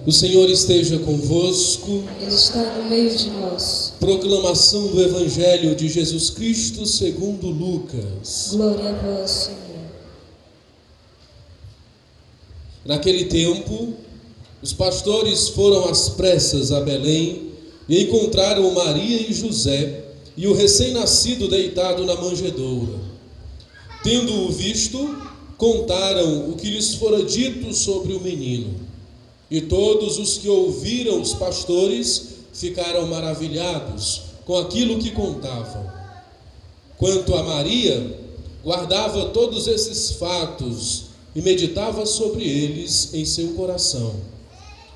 O Senhor esteja convosco. Ele está no meio de nós. Proclamação do Evangelho de Jesus Cristo segundo Lucas. Glória a vós, Senhor. Naquele tempo, os pastores foram às pressas a Belém e encontraram Maria e José e o recém-nascido deitado na manjedoura. Tendo-o visto, contaram o que lhes fora dito sobre o menino. E todos os que ouviram os pastores ficaram maravilhados com aquilo que contavam. Quanto a Maria, guardava todos esses fatos e meditava sobre eles em seu coração.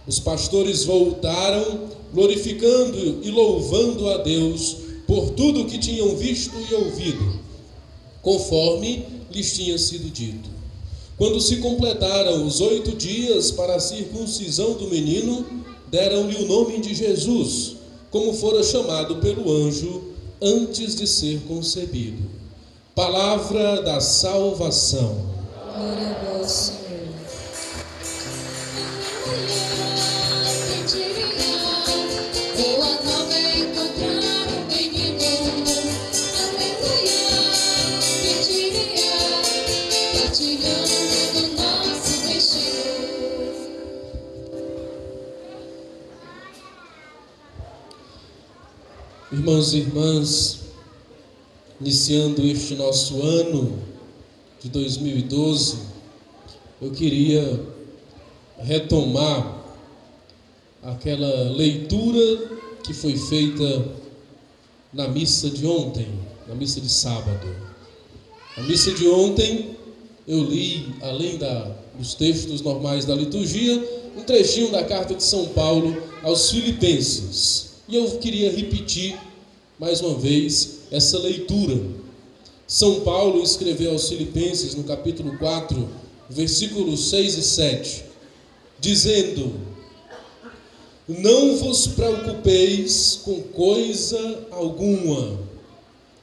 Os pastores voltaram, glorificando e louvando a Deus por tudo o que tinham visto e ouvido, conforme lhes tinha sido dito. Quando se completaram os 8 dias para a circuncisão do menino, deram-lhe o nome de Jesus, como fora chamado pelo anjo antes de ser concebido. Palavra da salvação. Glória a vós, Senhor. Boa nova é encontrar um menino. Aleluia, vigilia, partilhando do nosso destino. Irmãos e irmãs, iniciando este nosso ano de 2012, eu queria retomar aquela leitura que foi feita na missa de ontem, na missa de sábado. Na missa de ontem eu li, além dos textos normais da liturgia, um trechinho da carta de São Paulo aos Filipenses. E eu queria repetir mais uma vez essa leitura. São Paulo escreveu aos Filipenses no capítulo 4, versículos 6 e 7, dizendo: não vos preocupeis com coisa alguma,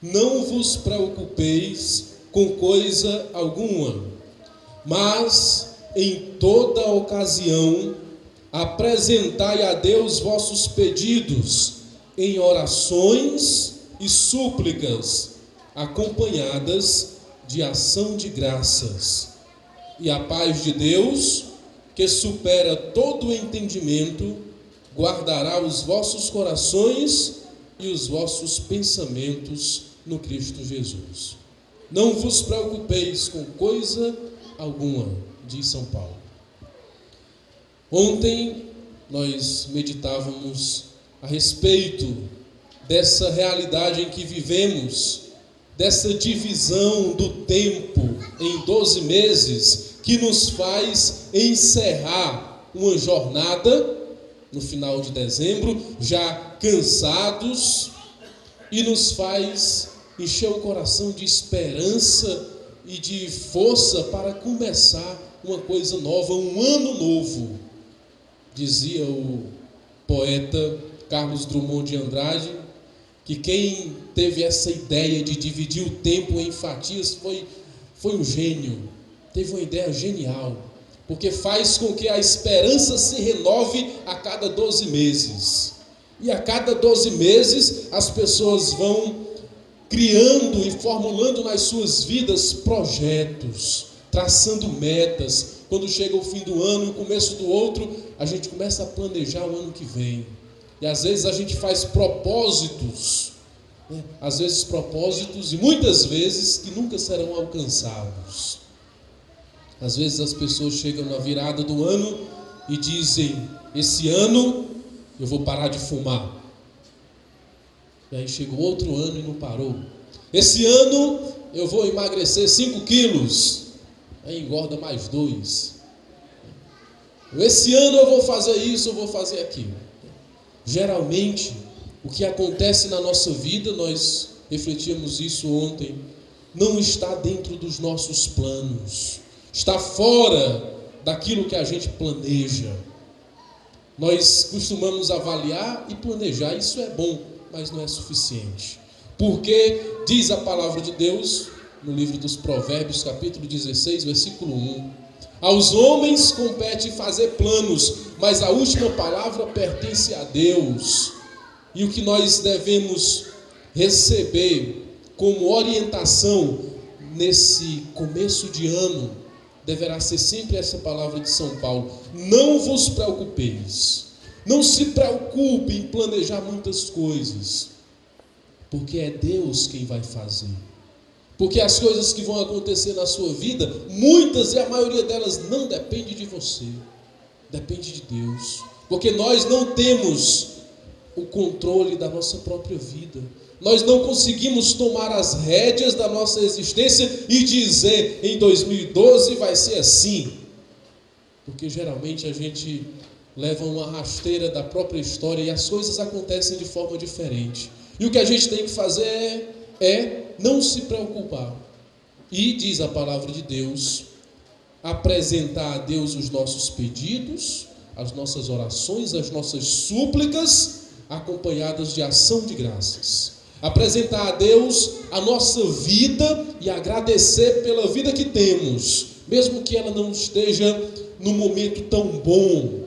não vos preocupeis com coisa alguma, mas em toda ocasião apresentai a Deus vossos pedidos em orações e súplicas, acompanhadas de ação de graças. E a paz de Deus, que supera todo o entendimento, guardará os vossos corações e os vossos pensamentos no Cristo Jesus. Não vos preocupeis com coisa alguma, diz São Paulo. Ontem nós meditávamos a respeito dessa realidade em que vivemos, dessa divisão do tempo em 12 meses, que nos faz encerrar uma jornada no final de dezembro, já cansados, e nos faz encher o coração de esperança e de força para começar uma coisa nova, um ano novo. Dizia o poeta Carlos Drummond de Andrade que quem teve essa ideia de dividir o tempo em fatias foi um gênio, teve uma ideia genial, porque faz com que a esperança se renove a cada 12 meses. E a cada 12 meses as pessoas vão criando e formulando nas suas vidas projetos, traçando metas. Quando chega o fim do ano, o começo do outro, a gente começa a planejar o ano que vem. E às vezes a gente faz propósitos, né? Às vezes propósitos e muitas vezes que nunca serão alcançados. Às vezes as pessoas chegam na virada do ano e dizem: esse ano eu vou parar de fumar. E aí chega o outro ano e não parou. Esse ano eu vou emagrecer 5 quilos. Aí engorda mais 2. Esse ano eu vou fazer isso, eu vou fazer aquilo. Geralmente, o que acontece na nossa vida, nós refletimos isso ontem, não está dentro dos nossos planos, está fora daquilo que a gente planeja. Nós costumamos avaliar e planejar, isso é bom, mas não é suficiente. Porque diz a palavra de Deus, no livro dos Provérbios, capítulo 16, versículo 1, Aos homens compete fazer planos, mas a última palavra pertence a Deus. E o que nós devemos receber como orientação nesse começo de ano deverá ser sempre essa palavra de São Paulo: não vos preocupeis, não se preocupe em planejar muitas coisas, porque é Deus quem vai fazer. Porque as coisas que vão acontecer na sua vida, muitas e a maioria delas não depende de você, depende de Deus. Porque nós não temos o controle da nossa própria vida. Nós não conseguimos tomar as rédeas da nossa existência e dizer, em 2012 vai ser assim. Porque geralmente a gente leva uma rasteira da própria história e as coisas acontecem de forma diferente. E o que a gente tem que fazer é não se preocupar. E diz a palavra de Deus, apresentar a Deus os nossos pedidos, as nossas orações, as nossas súplicas, acompanhadas de ação de graças. Apresentar a Deus a nossa vida e agradecer pela vida que temos, mesmo que ela não esteja num momento tão bom,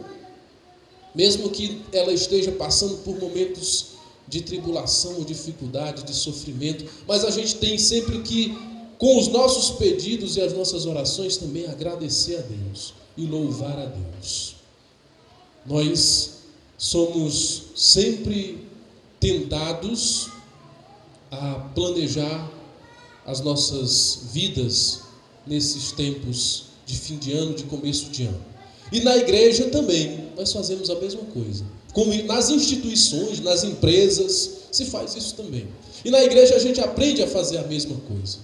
mesmo que ela esteja passando por momentos de tribulação, dificuldade, de sofrimento, mas a gente tem sempre que, com os nossos pedidos e as nossas orações, também agradecer a Deus e louvar a Deus. Nós somos sempre tentados a planejar as nossas vidas nesses tempos de fim de ano, de começo de ano. E na igreja também, nós fazemos a mesma coisa. Como nas instituições, nas empresas, se faz isso também. E na igreja a gente aprende a fazer a mesma coisa.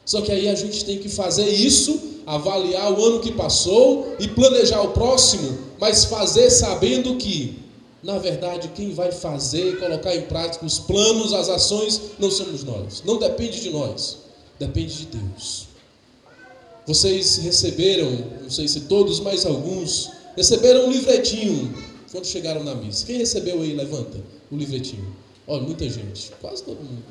Só que aí a gente tem que fazer isso, avaliar o ano que passou e planejar o próximo, mas fazer sabendo que, na verdade, quem vai fazer e colocar em prática os planos, as ações, não somos nós. Não depende de nós, depende de Deus. Vocês receberam, não sei se todos, mas alguns, receberam um livretinho quando chegaram na missa. Quem recebeu aí, levanta o livretinho. Olha, muita gente, quase todo mundo.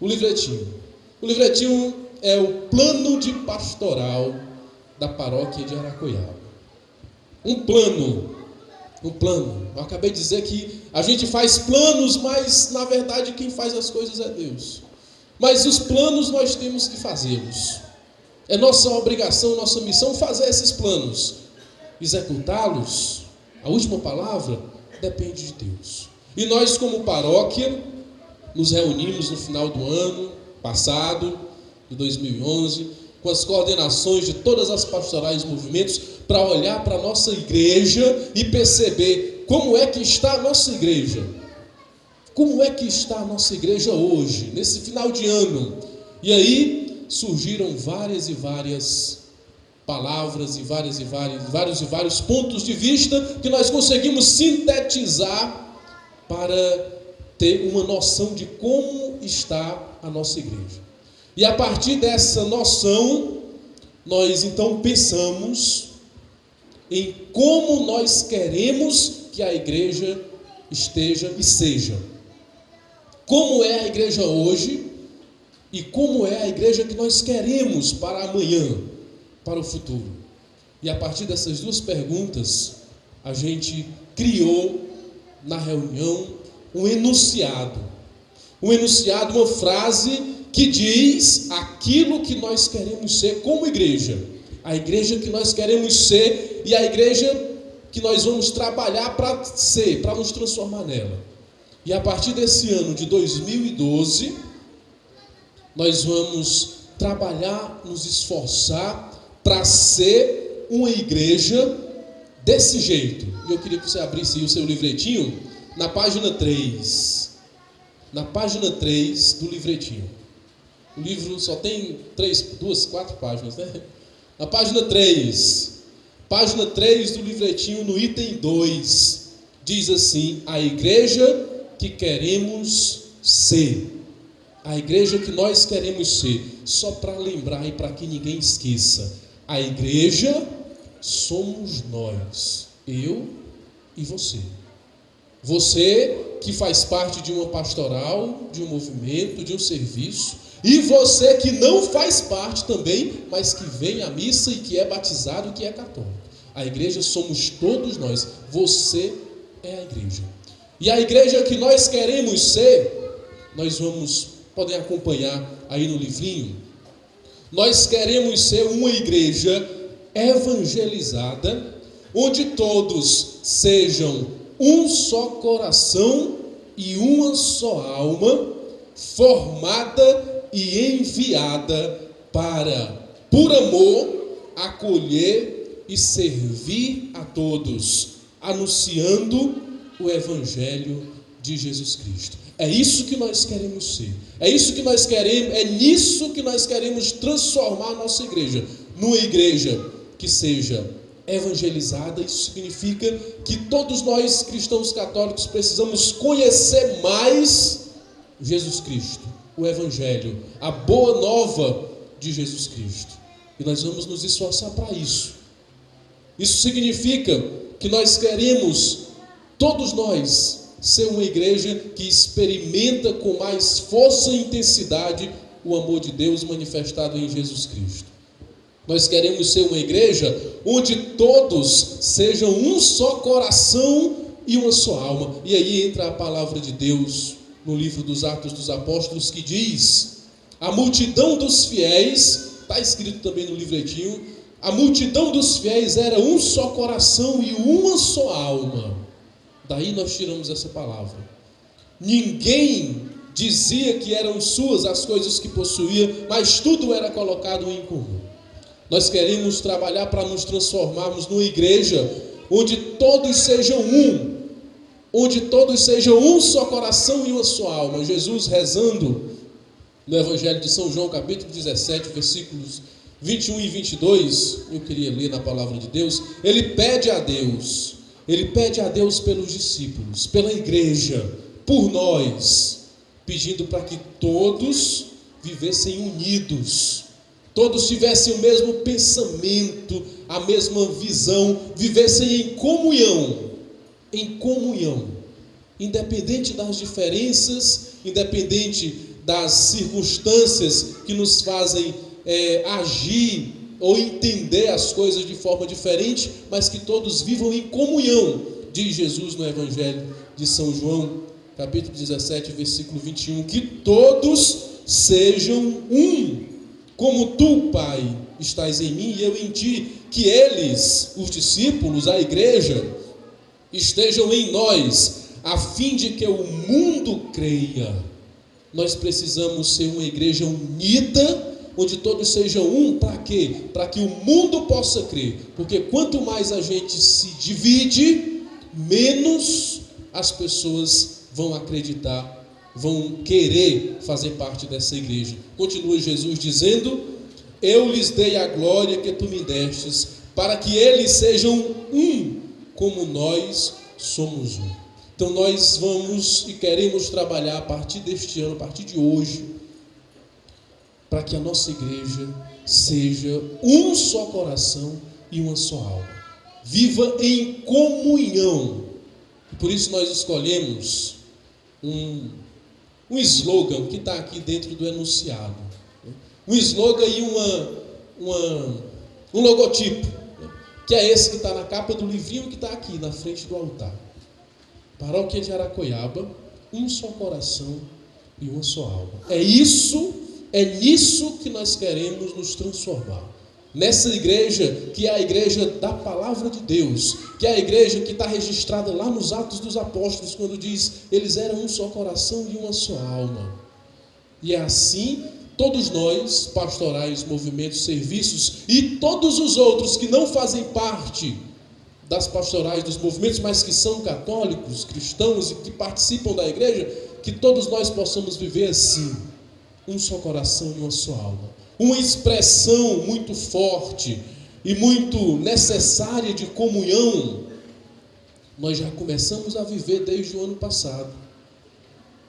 O livretinho é o plano de pastoral da paróquia de Aracoiaba. Um plano. Eu acabei de dizer que a gente faz planos, mas na verdade quem faz as coisas é Deus. Mas os planos nós temos que fazê-los. É nossa obrigação, nossa missão fazer esses planos. Executá-los, a última palavra, depende de Deus. E nós, como paróquia, nos reunimos no final do ano passado, de 2011, com as coordenações de todas as pastorais e movimentos, para olhar para a nossa igreja e perceber como é que está a nossa igreja. Como é que está a nossa igreja hoje, nesse final de ano? E aí surgiram várias e várias palavras e vários pontos de vista que nós conseguimos sintetizar para ter uma noção de como está a nossa igreja. E a partir dessa noção, nós então pensamos em como nós queremos que a igreja esteja e seja. Como é a igreja hoje e como é a igreja que nós queremos para amanhã, para o futuro. E a partir dessas duas perguntas, a gente criou na reunião um enunciado. Um enunciado, uma frase que diz aquilo que nós queremos ser como igreja. A igreja que nós queremos ser e a igreja que nós vamos trabalhar para ser, para nos transformar nela. E a partir desse ano de 2012, nós vamos trabalhar, nos esforçar para ser uma igreja desse jeito. E eu queria que você abrisse o seu livretinho na página 3. Na página 3 do livretinho. O livro só tem 4 páginas, né? Na página 3. Página 3 do livretinho, no item 2, diz assim: a igreja que queremos ser. A igreja que nós queremos ser. Só para lembrar e para que ninguém esqueça. A igreja somos nós. Eu e você. Você que faz parte de uma pastoral, de um movimento, de um serviço. E você que não faz parte também, mas que vem à missa e que é batizado, que é católico. A igreja somos todos nós. Você é a igreja. E a igreja que nós queremos ser, podem acompanhar aí no livrinho. Nós queremos ser uma igreja evangelizada, onde todos sejam um só coração e uma só alma, formada e enviada para, por amor, acolher e servir a todos, anunciando o Evangelho de Jesus Cristo. É isso que nós queremos ser. É nisso que nós queremos transformar a nossa igreja. Numa igreja que seja evangelizada. Isso significa que todos nós, cristãos católicos, precisamos conhecer mais Jesus Cristo, o Evangelho, a boa nova de Jesus Cristo. E nós vamos nos esforçar para isso. Isso significa que nós queremos, todos nós, ser uma igreja que experimenta com mais força e intensidade o amor de Deus manifestado em Jesus Cristo. Nós queremos ser uma igreja onde todos sejam um só coração e uma só alma. E aí entra a palavra de Deus no livro dos Atos dos Apóstolos, que diz: a multidão dos fiéis, está escrito também no livretinho, a multidão dos fiéis era um só coração e uma só alma. Daí nós tiramos essa palavra. Ninguém dizia que eram suas as coisas que possuía, mas tudo era colocado em comum. Nós queremos trabalhar para nos transformarmos numa igreja onde todos sejam um só coração e uma só alma. Jesus, rezando no Evangelho de São João, capítulo 17, versículos 21 e 22, eu queria ler na palavra de Deus. Ele pede a Deus pelos discípulos, pela igreja, por nós, pedindo para que todos vivessem unidos, todos tivessem o mesmo pensamento, a mesma visão, vivessem em comunhão, independente das diferenças, independente das circunstâncias que nos fazem agir ou entender as coisas de forma diferente, mas que todos vivam em comunhão, diz Jesus no Evangelho de São João, capítulo 17, versículo 21, que todos sejam um, como tu, Pai, estás em mim e eu em ti, que eles, os discípulos, a igreja, estejam em nós, a fim de que o mundo creia. Nós precisamos ser uma igreja unida, onde todos sejam um, para quê? Para que o mundo possa crer, porque quanto mais a gente se divide, menos as pessoas vão acreditar, vão querer fazer parte dessa igreja. Continua Jesus dizendo: eu lhes dei a glória que tu me destes, para que eles sejam um, como nós somos um. Então nós vamos e queremos trabalhar a partir deste ano, a partir de hoje, para que a nossa igreja seja um só coração e uma só alma. Viva em comunhão. E por isso nós escolhemos um slogan que está aqui dentro do enunciado. Um slogan e um logotipo, que é esse que está na capa do livrinho que está aqui na frente do altar. Paróquia de Aracoiaba, um só coração e uma só alma. É nisso que nós queremos nos transformar. Nessa igreja que é a igreja da palavra de Deus, que é a igreja que está registrada lá nos Atos dos Apóstolos, quando diz: eles eram um só coração e uma só alma. E é assim, todos nós, pastorais, movimentos, serviços e todos os outros que não fazem parte das pastorais, dos movimentos, mas que são católicos, cristãos e que participam da igreja, que todos nós possamos viver assim, um só coração e uma só alma. Uma expressão muito forte e muito necessária de comunhão, nós já começamos a viver desde o ano passado,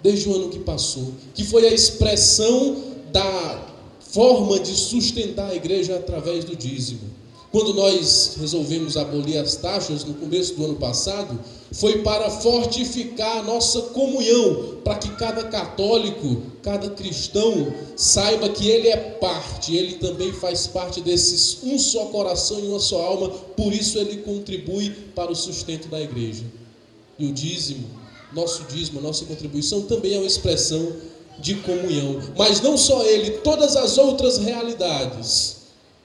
desde o ano que passou, que foi a expressão da forma de sustentar a igreja através do dízimo. quando nós resolvemos abolir as taxas no começo do ano passado, foi para fortificar a nossa comunhão, para que cada católico, cada cristão saiba que ele é parte, ele também faz parte desses um só coração e uma só alma, por isso ele contribui para o sustento da igreja. E o dízimo, nossa contribuição também é uma expressão de comunhão, mas não só ele, todas as outras realidades,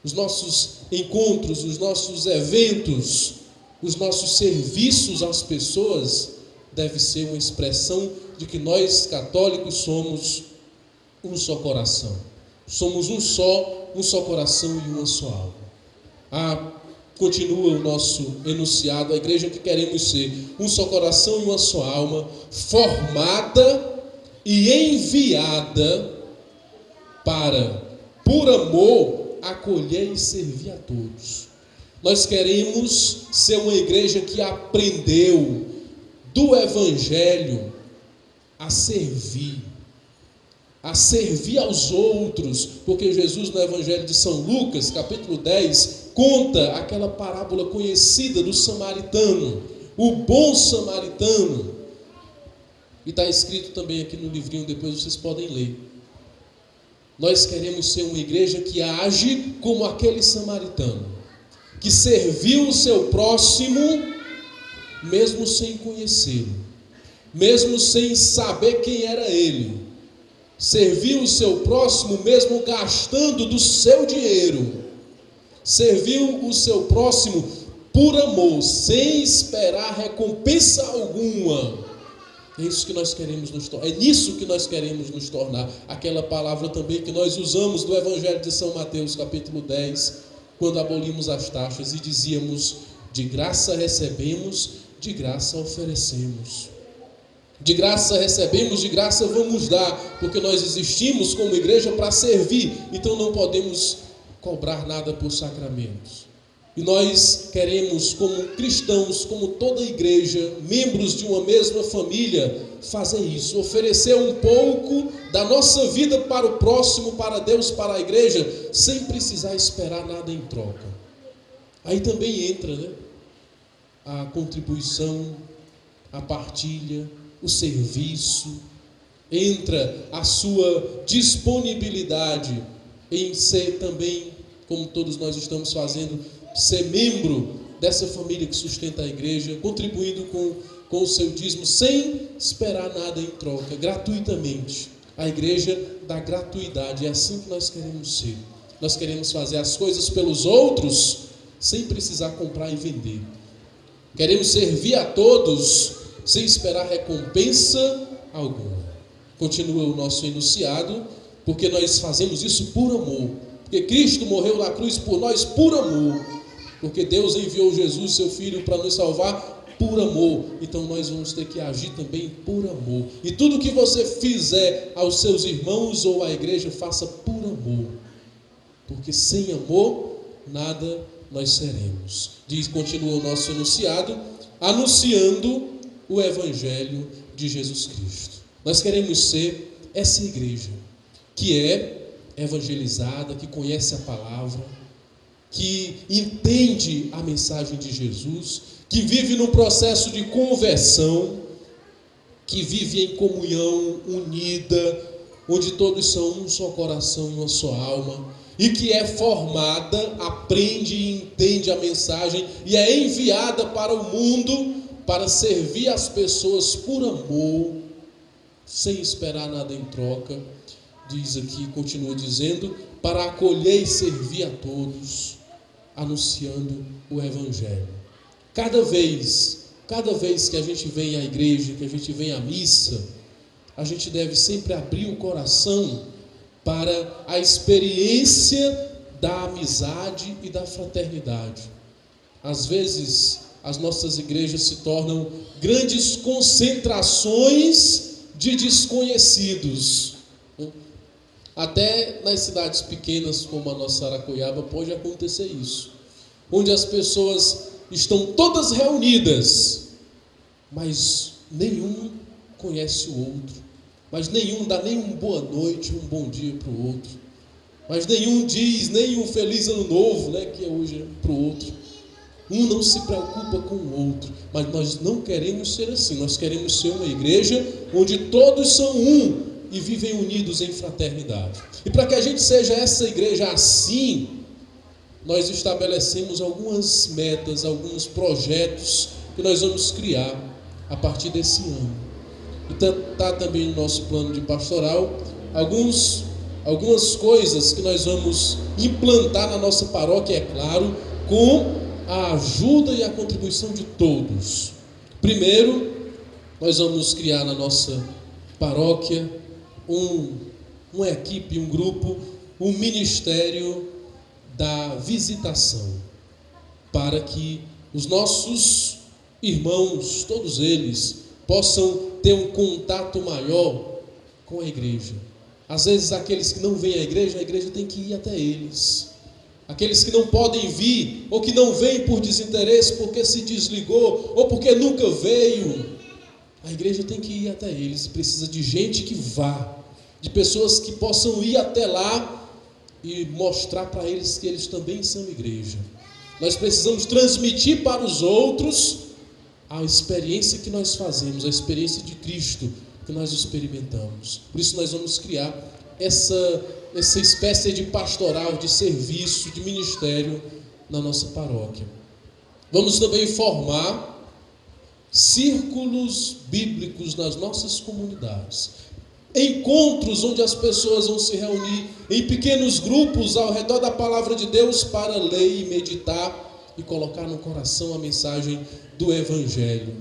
os nossos encontros, os nossos eventos, os nossos serviços às pessoas, deve ser uma expressão de que nós católicos somos um só coração, somos um só coração e uma só alma. Continua o nosso enunciado, a igreja que queremos ser, um só coração e uma só alma, formada e enviada para, por amor, acolher e servir a todos. Nós queremos ser uma igreja que aprendeu do Evangelho a servir aos outros, porque Jesus no Evangelho de São Lucas, capítulo 10, conta aquela parábola conhecida do samaritano, o bom samaritano, e está escrito também aqui no livrinho, depois vocês podem ler. Nós queremos ser uma igreja que age como aquele samaritano, que serviu o seu próximo, mesmo sem conhecê-lo, mesmo sem saber quem era ele, serviu o seu próximo mesmo gastando do seu dinheiro, serviu o seu próximo por amor, sem esperar recompensa alguma. É isso que nós queremos nos tornar, é nisso que nós queremos nos tornar. Aquela palavra também que nós usamos do Evangelho de São Mateus, capítulo 10, quando abolimos as taxas e dizíamos: de graça recebemos, de graça oferecemos. De graça recebemos, de graça vamos dar, porque nós existimos como igreja para servir, então não podemos cobrar nada por sacramentos. E nós queremos, como cristãos, como toda igreja, membros de uma mesma família, fazer isso, oferecer um pouco da nossa vida para o próximo, para Deus, para a igreja, sem precisar esperar nada em troca. Aí também entra, a contribuição, a partilha, o serviço, entra a sua disponibilidade em ser também, como todos nós estamos fazendo, ser membro dessa família que sustenta a igreja, contribuindo com o seu dízimo, sem esperar nada em troca, gratuitamente. A igreja da gratuidade, é assim que nós queremos ser. Nós queremos fazer as coisas pelos outros, sem precisar comprar e vender. Queremos servir a todos, sem esperar recompensa alguma. Continua o nosso enunciado, porque nós fazemos isso por amor. Porque Cristo morreu na cruz por nós por amor. Porque Deus enviou Jesus, seu Filho, para nos salvar por amor. Então nós vamos ter que agir também por amor. E tudo que você fizer aos seus irmãos ou à igreja, faça por amor. Porque sem amor, nada nós seremos. Continua o nosso enunciado, anunciando o Evangelho de Jesus Cristo. Nós queremos ser essa igreja que é evangelizada, que conhece a palavra, que entende a mensagem de Jesus, que vive no processo de conversão, que vive em comunhão unida, onde todos são um só coração e uma só alma, e que é formada, aprende e entende a mensagem e é enviada para o mundo para servir as pessoas por amor, sem esperar nada em troca. Diz aqui, continua dizendo, para acolher e servir a todos, anunciando o Evangelho. Cada vez que a gente vem à igreja, que a gente vem à missa, a gente deve sempre abrir o coração para a experiência da amizade e da fraternidade. Às vezes, as nossas igrejas se tornam grandes concentrações de desconhecidos. Até nas cidades pequenas, como a nossa Aracoiaba, pode acontecer isso, onde as pessoas estão todas reunidas, mas nenhum conhece o outro, mas nenhum dá nem uma boa noite, um bom dia para o outro. Mas nenhum diz, nem um feliz ano novo, né, que é hoje para o outro. Um não se preocupa com o outro, mas nós não queremos ser assim. Nós queremos ser uma igreja onde todos são um e vivem unidos em fraternidade. E para que a gente seja essa igreja assim, nós estabelecemos algumas metas, alguns projetos que nós vamos criar a partir desse ano. Então está também no nosso plano de pastoral algumas coisas que nós vamos implantar na nossa paróquia, é claro, com a ajuda e a contribuição de todos. Primeiro, nós vamos criar na nossa paróquia uma equipe, um grupo, um ministério da visitação, para que os nossos irmãos, todos eles, possam ter um contato maior com a igreja. Às vezes aqueles que não vêm à igreja, a igreja tem que ir até eles. Aqueles que não podem vir, ou que não vêm por desinteresse, porque se desligou, ou porque nunca veio, a igreja tem que ir até eles. Precisa de gente que vá, de pessoas que possam ir até lá e mostrar para eles que eles também são igreja. Nós precisamos transmitir para os outros a experiência que nós fazemos, a experiência de Cristo que nós experimentamos. Por isso nós vamos criar essa espécie de pastoral, de serviço, de ministério na nossa paróquia. Vamos também formar círculos bíblicos nas nossas comunidades. Encontros onde as pessoas vão se reunir em pequenos grupos ao redor da palavra de Deus para ler e meditar e colocar no coração a mensagem do Evangelho.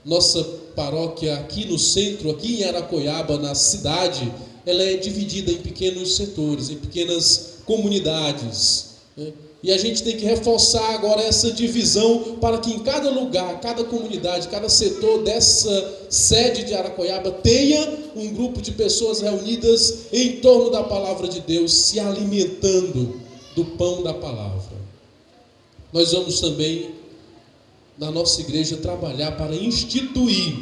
Nossa paróquia aqui no centro, aqui em Aracoiaba, na cidade, ela é dividida em pequenos setores, em pequenas comunidades, né? E a gente tem que reforçar agora essa divisão para que em cada lugar, cada comunidade, cada setor dessa sede de Aracoiaba tenha um grupo de pessoas reunidas em torno da palavra de Deus, se alimentando do pão da palavra. Nós vamos também, na nossa igreja, trabalhar para instituir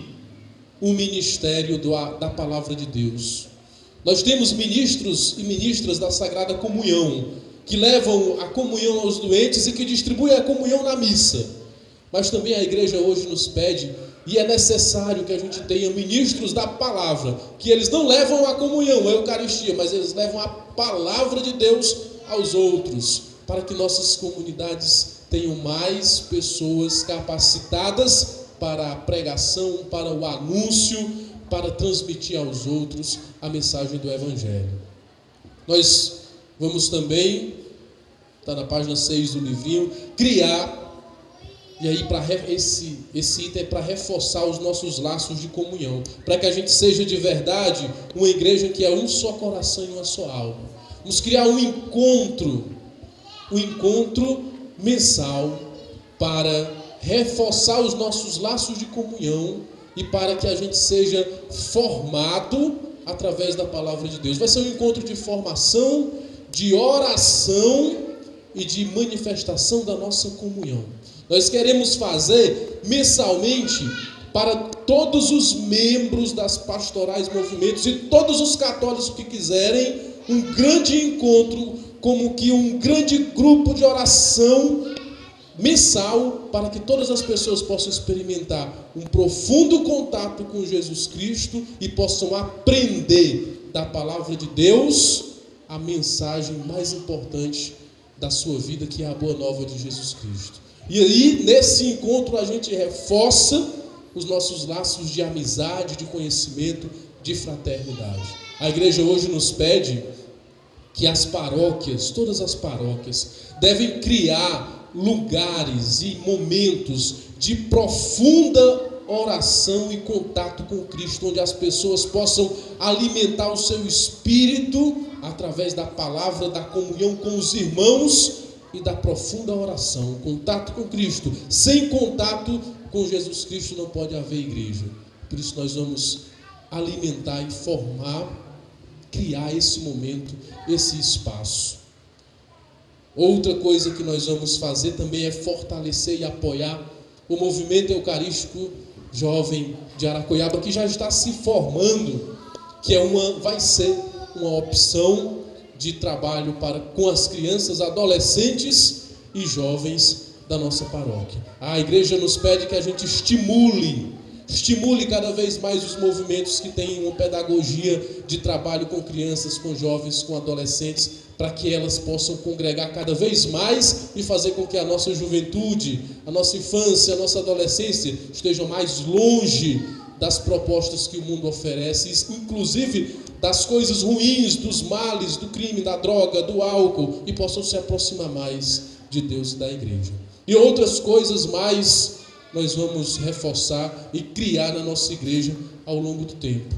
o ministério da palavra de Deus. Nós temos ministros e ministras da Sagrada Comunhão, que levam a comunhão aos doentes e que distribuem a comunhão na missa. Mas também a igreja hoje nos pede, e é necessário que a gente tenha ministros da palavra, que eles não levam a comunhão, a Eucaristia, mas eles levam a palavra de Deus aos outros, para que nossas comunidades tenham mais pessoas capacitadas para a pregação, para o anúncio, para transmitir aos outros a mensagem do Evangelho. Nós vamos também, está na página 6 do livrinho, criar, e aí esse item é para reforçar os nossos laços de comunhão, para que a gente seja de verdade uma igreja que é um só coração e uma só alma. Vamos criar um encontro mensal para reforçar os nossos laços de comunhão e para que a gente seja formado através da palavra de Deus. Vai ser um encontro de formação, de oração e de manifestação da nossa comunhão. Nós queremos fazer mensalmente para todos os membros das pastorais movimentos e todos os católicos que quiserem um grande encontro, como que um grande grupo de oração mensal, para que todas as pessoas possam experimentar um profundo contato com Jesus Cristo e possam aprender da palavra de Deus a mensagem mais importante da sua vida, que é a boa nova de Jesus Cristo. E aí, nesse encontro, a gente reforça os nossos laços de amizade, de conhecimento, de fraternidade. A igreja hoje nos pede que as paróquias, todas as paróquias, devem criar lugares e momentos de profunda oração e contato com Cristo, onde as pessoas possam alimentar o seu espírito através da palavra, da comunhão com os irmãos e da profunda oração, contato com Cristo. Sem contato com Jesus Cristo não pode haver igreja. Por isso nós vamos alimentar e formar, criar esse momento, esse espaço. Outra coisa que nós vamos fazer também é fortalecer e apoiar o movimento eucarístico jovem de Aracoiaba, que já está se formando, que vai ser uma opção de trabalho com as crianças, adolescentes e jovens da nossa paróquia. A igreja nos pede que a gente estimule cada vez mais os movimentos que têm uma pedagogia de trabalho com crianças, com jovens, com adolescentes, para que elas possam congregar cada vez mais e fazer com que a nossa juventude, a nossa infância, a nossa adolescência estejam mais longe das propostas que o mundo oferece, inclusive das coisas ruins, dos males, do crime, da droga, do álcool, e possam se aproximar mais de Deus e da igreja. E outras coisas mais nós vamos reforçar e criar na nossa igreja ao longo do tempo.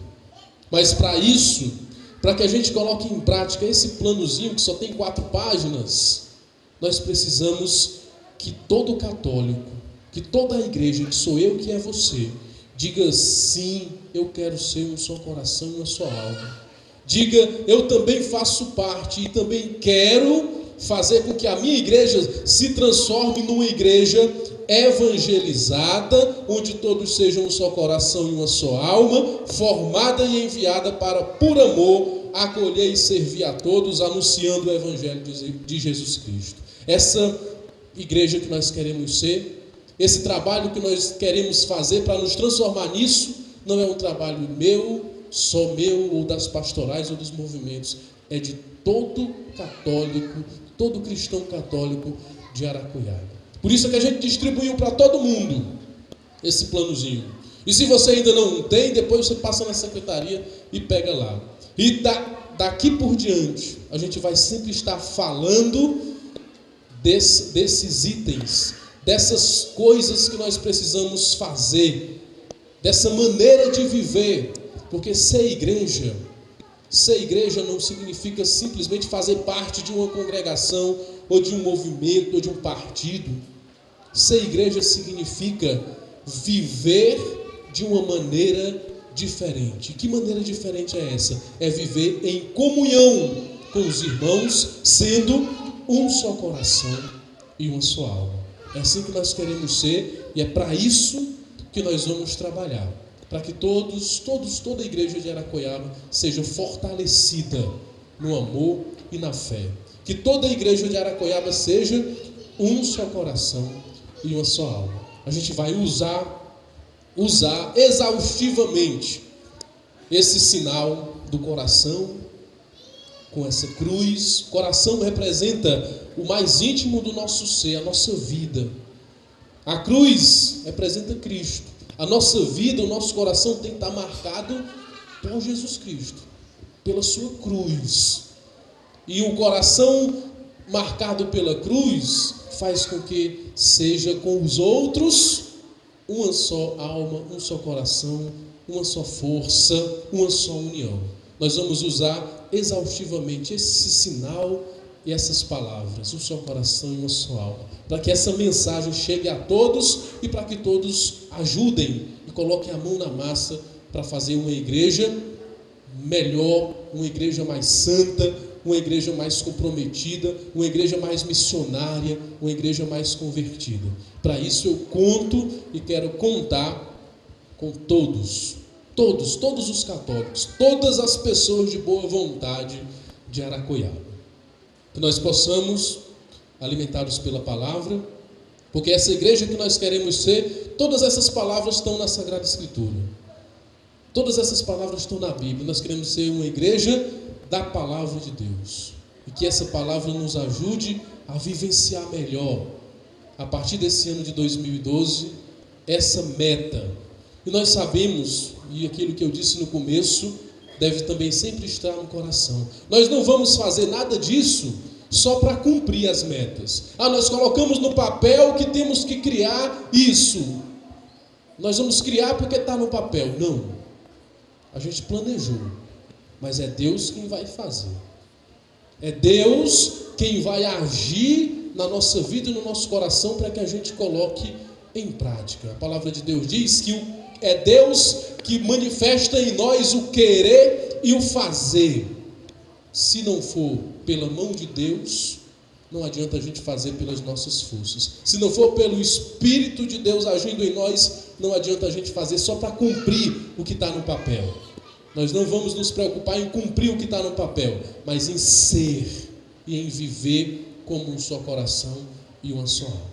Mas para isso, para que a gente coloque em prática esse planozinho que só tem 4 páginas, nós precisamos que todo católico, que toda a igreja, que sou eu, que é você, diga sim, eu quero ser um só coração e uma só alma. Diga, eu também faço parte e também quero fazer com que a minha igreja se transforme numa igreja evangelizada, onde todos sejam um só coração e uma só alma, formada e enviada para, por amor, acolher e servir a todos, anunciando o evangelho de Jesus Cristo. Essa igreja que nós queremos ser, esse trabalho que nós queremos fazer para nos transformar nisso, não é um trabalho meu, só meu, ou das pastorais ou dos movimentos, é de todo católico, todo cristão católico de Aracuiaba. Por isso é que a gente distribuiu para todo mundo esse planozinho. E se você ainda não tem, depois você passa na secretaria e pega lá. E daqui por diante, a gente vai sempre estar falando desses itens, dessas coisas que nós precisamos fazer, dessa maneira de viver. Porque ser igreja não significa simplesmente fazer parte de uma congregação, ou de um movimento, ou de um partido. Ser igreja significa viver de uma maneira diferente. Que maneira diferente é essa? É viver em comunhão com os irmãos, sendo um só coração e uma só alma. É assim que nós queremos ser, e é para isso que nós vamos trabalhar. Para que toda a igreja de Aracuiaba seja fortalecida no amor e na fé. Que toda a igreja de Aracuiaba seja um só coração e uma só alma. A gente vai usar exaustivamente esse sinal do coração com essa cruz. O coração representa o mais íntimo do nosso ser, a nossa vida. A cruz representa Cristo. A nossa vida, o nosso coração tem que estar marcado por Jesus Cristo, pela sua cruz. E o coração marcado pela cruz faz com que seja com os outros uma só alma, um só coração, uma só força, uma só união. Nós vamos usar exaustivamente esse sinal e essas palavras, um só coração e uma só alma, para que essa mensagem chegue a todos e para que todos ajudem e coloquem a mão na massa para fazer uma igreja melhor, uma igreja mais santa, uma igreja mais comprometida, uma igreja mais missionária, uma igreja mais convertida. Para isso eu conto e quero contar com todos os católicos, todas as pessoas de boa vontade de Aracuiaba. Que nós possamos, alimentados pela palavra, porque essa igreja que nós queremos ser, todas essas palavras estão na Sagrada Escritura. Todas essas palavras estão na Bíblia. Nós queremos ser uma igreja da palavra de Deus. E que essa palavra nos ajude a vivenciar melhor, a partir desse ano de 2012, essa meta. E nós sabemos, e aquilo que eu disse no começo, deve também sempre estar no coração. Nós não vamos fazer nada disso só para cumprir as metas. Nós colocamos no papel que temos que criar isso. Nós vamos criar porque está no papel. Não. A gente planejou. Mas é Deus quem vai fazer. É Deus quem vai agir na nossa vida e no nosso coração para que a gente coloque em prática. A palavra de Deus diz que é Deus que manifesta em nós o querer e o fazer. Se não for pela mão de Deus, não adianta a gente fazer pelas nossas forças. Se não for pelo Espírito de Deus agindo em nós, não adianta a gente fazer só para cumprir o que está no papel. Nós não vamos nos preocupar em cumprir o que está no papel, mas em ser e em viver como um só coração e uma só alma.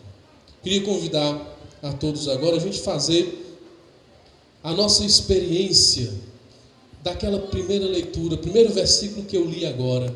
Queria convidar a todos agora a gente fazer a nossa experiência daquela primeira leitura, primeiro versículo que eu li agora,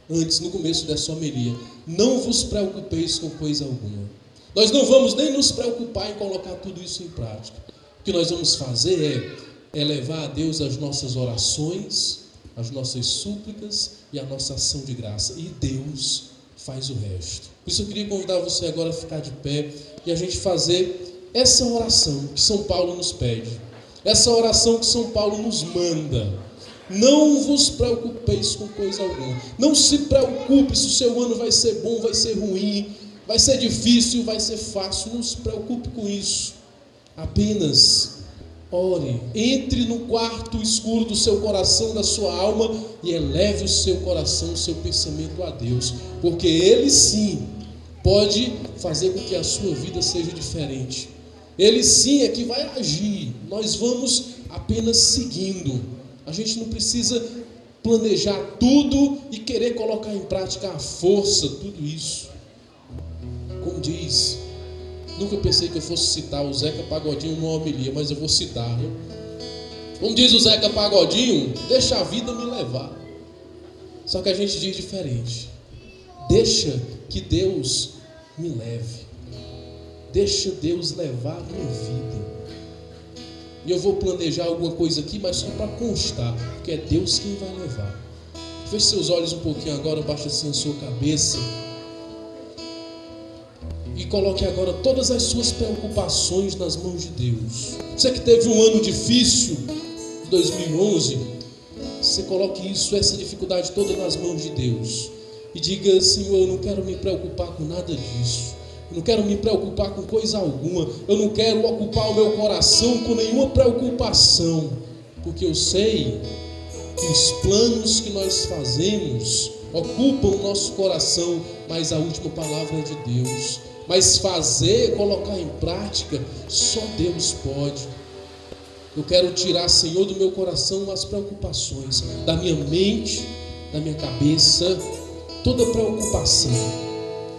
antes, no começo dessa homilia. Não vos preocupeis com coisa alguma. Nós não vamos nem nos preocupar em colocar tudo isso em prática. O que nós vamos fazer é levar a Deus as nossas orações, as nossas súplicas e a nossa ação de graça. E Deus faz o resto. Por isso eu queria convidar você agora a ficar de pé e a gente fazer essa oração que São Paulo nos pede. Essa oração que São Paulo nos manda. Não vos preocupeis com coisa alguma. Não se preocupe se o seu ano vai ser bom, vai ser ruim, vai ser difícil, vai ser fácil. Não se preocupe com isso. Apenas ore, entre no quarto escuro do seu coração, da sua alma, e eleve o seu coração, o seu pensamento a Deus, porque Ele sim pode fazer com que a sua vida seja diferente. Ele sim é que vai agir. Nós vamos apenas seguindo. A gente não precisa planejar tudo e querer colocar em prática à força tudo isso. Como diz, nunca pensei que eu fosse citar o Zeca Pagodinho numa homilia, mas eu vou citar, né? Como diz o Zeca Pagodinho, deixa a vida me levar. Só que a gente diz diferente. Deixa que Deus me leve. Deixa Deus levar a minha vida. E eu vou planejar alguma coisa aqui, mas só para constar, porque é Deus quem vai levar. Feche seus olhos um pouquinho agora, baixa assim a sua cabeça. E coloque agora todas as suas preocupações nas mãos de Deus. Você que teve um ano difícil, 2011, você coloque isso, essa dificuldade toda nas mãos de Deus. E diga: Senhor, eu não quero me preocupar com nada disso. Eu não quero me preocupar com coisa alguma. Eu não quero ocupar o meu coração com nenhuma preocupação. Porque eu sei que os planos que nós fazemos ocupam o nosso coração, mas a última palavra é de Deus. Mas fazer, colocar em prática, só Deus pode. Eu quero tirar, Senhor, do meu coração as preocupações, da minha mente, da minha cabeça, toda preocupação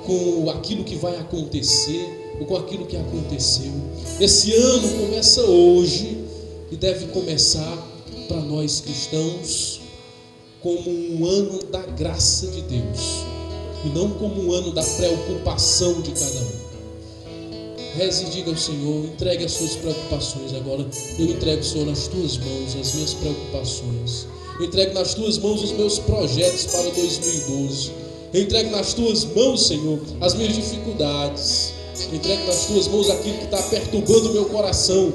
com aquilo que vai acontecer ou com aquilo que aconteceu. Esse ano começa hoje e deve começar para nós cristãos como um ano da graça de Deus e não como um ano da preocupação de cada um. Reze e diga ao Senhor, entregue as suas preocupações agora. Eu entrego, Senhor, nas tuas mãos as minhas preocupações. Eu entrego nas tuas mãos os meus projetos para 2012. Eu entrego nas tuas mãos, Senhor, as minhas dificuldades. Eu entrego nas tuas mãos aquilo que está perturbando o meu coração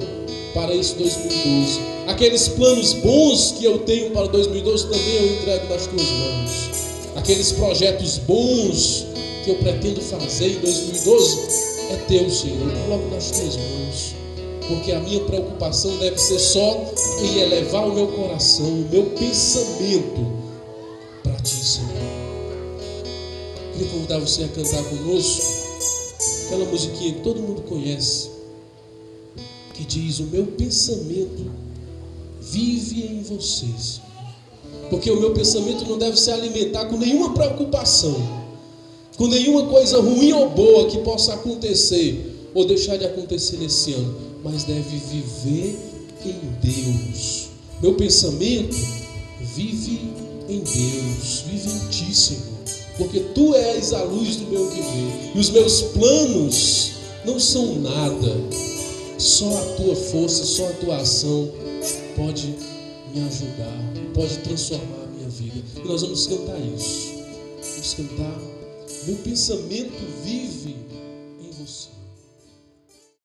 para esse 2012. Aqueles planos bons que eu tenho para 2012 também eu entrego nas tuas mãos. Aqueles projetos bons que eu pretendo fazer em 2012 é teu, Senhor. Eu coloco nas tuas mãos. Porque a minha preocupação deve ser só em elevar o meu coração, o meu pensamento para ti, Senhor. Queria convidar você a cantar conosco aquela musiquinha que todo mundo conhece, que diz: o meu pensamento vive em vocês. Porque o meu pensamento não deve se alimentar com nenhuma preocupação, com nenhuma coisa ruim ou boa que possa acontecer ou deixar de acontecer nesse ano, mas deve viver em Deus. Meu pensamento vive em Deus, vive em ti, Senhor. Porque tu és a luz do meu viver. E os meus planos não são nada. Só a tua força, só a tua ação pode me ajudar, pode transformar a minha vida. E nós vamos cantar isso. Vamos cantar: meu pensamento vive em você.